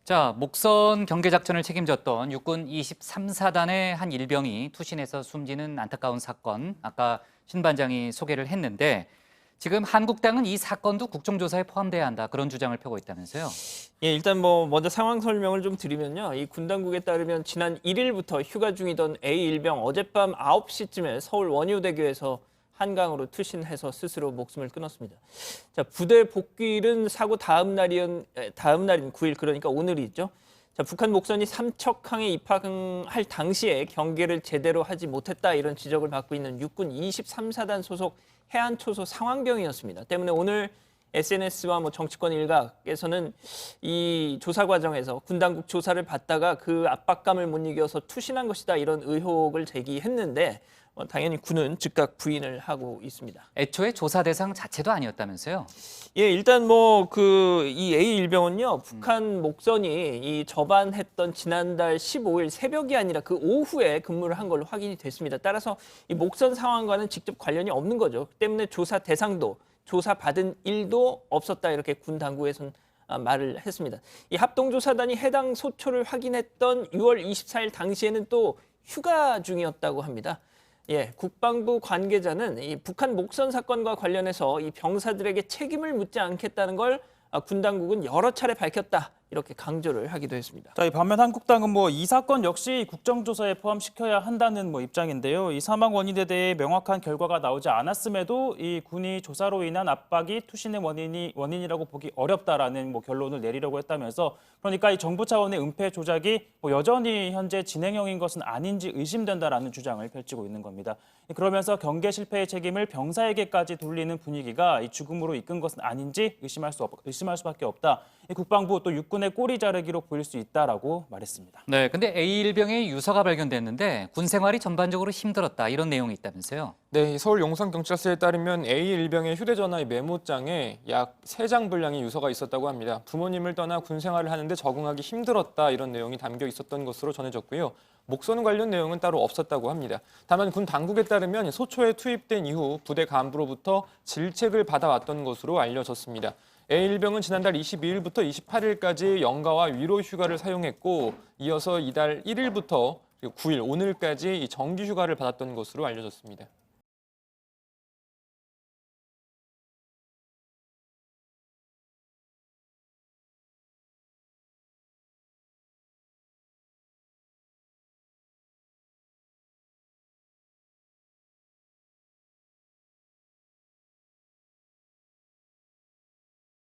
자, 목선 경계작전을 책임졌던 육군 23사단의 한 일병이 투신해서 숨지는 안타까운 사건, 아까 신 반장이 소개를 했는데 지금 한국당은 이 사건도 국정조사에 포함돼야 한다, 그런 주장을 펴고 있다면서요? 예, 일단 먼저 상황 설명을 좀 드리면요. 이 군 당국에 따르면 지난 1일부터 휴가 중이던 A 일병 어젯밤 9시쯤에 서울 원효대교에서 한강으로 투신해서 스스로 목숨을 끊었습니다. 자, 부대 복귀일은 사고 다음 날인 9일, 그러니까 오늘이 있죠. 자, 북한 목선이 삼척항에 입항할 당시에 경계를 제대로 하지 못했다, 이런 지적을 받고 있는 육군 23사단 소속 해안초소 상황병이었습니다. 때문에 오늘 SNS와 정치권 일각에서는 이 조사 과정에서 군 당국 조사를 받다가 그 압박감을 못 이겨서 투신한 것이다, 이런 의혹을 제기했는데 당연히 군은 즉각 부인을 하고 있습니다. 애초에 조사 대상 자체도 아니었다면서요? 예, 일단 이 A 일병은요, 북한 목선이 이 접안했던 지난달 15일 새벽이 아니라 그 오후에 근무를 한 걸로 확인이 됐습니다. 따라서 이 목선 상황과는 직접 관련이 없는 거죠. 때문에 조사 대상도 조사받은 일도 없었다, 이렇게 군 당국에서는 말을 했습니다. 이 합동조사단이 해당 소초를 확인했던 6월 24일 당시에는 또 휴가 중이었다고 합니다. 예, 국방부 관계자는 이 북한 목선 사건과 관련해서 이 병사들에게 책임을 묻지 않겠다는 걸 군 당국은 여러 차례 밝혔다, 이렇게 강조를 하기도 했습니다. 자, 이 반면 한국당은 이 사건 역시 국정조사에 포함시켜야 한다는 입장인데요. 이 사망 원인에 대해 명확한 결과가 나오지 않았음에도 이 군이 조사로 인한 압박이 투신의 원인이라고 보기 어렵다라는 결론을 내리려고 했다면서, 그러니까 이 정부 차원의 은폐 조작이 여전히 현재 진행형인 것은 아닌지 의심된다라는 주장을 펼치고 있는 겁니다. 그러면서 경계 실패의 책임을 병사에게까지 돌리는 분위기가 이 죽음으로 이끈 것은 아닌지 의심할 수밖에 없다. 국방부 또 육군의 꼬리 자르기로 보일 수 있다라고 말했습니다. 네, 근데 A 일병의 유서가 발견됐는데 군 생활이 전반적으로 힘들었다, 이런 내용이 있다면서요? 네, 서울 용산경찰서에 따르면 A 일병의 휴대전화의 메모장에 약 3장 분량의 유서가 있었다고 합니다. 부모님을 떠나 군 생활을 하는데 적응하기 힘들었다, 이런 내용이 담겨 있었던 것으로 전해졌고요. 목선 관련 내용은 따로 없었다고 합니다. 다만 군 당국에 따르면 소초에 투입된 이후 부대 간부로부터 질책을 받아왔던 것으로 알려졌습니다. A 일병은 지난달 22일부터 28일까지 연가와 위로 휴가를 사용했고, 이어서 이달 1일부터 9일 오늘까지 정기 휴가를 받았던 것으로 알려졌습니다.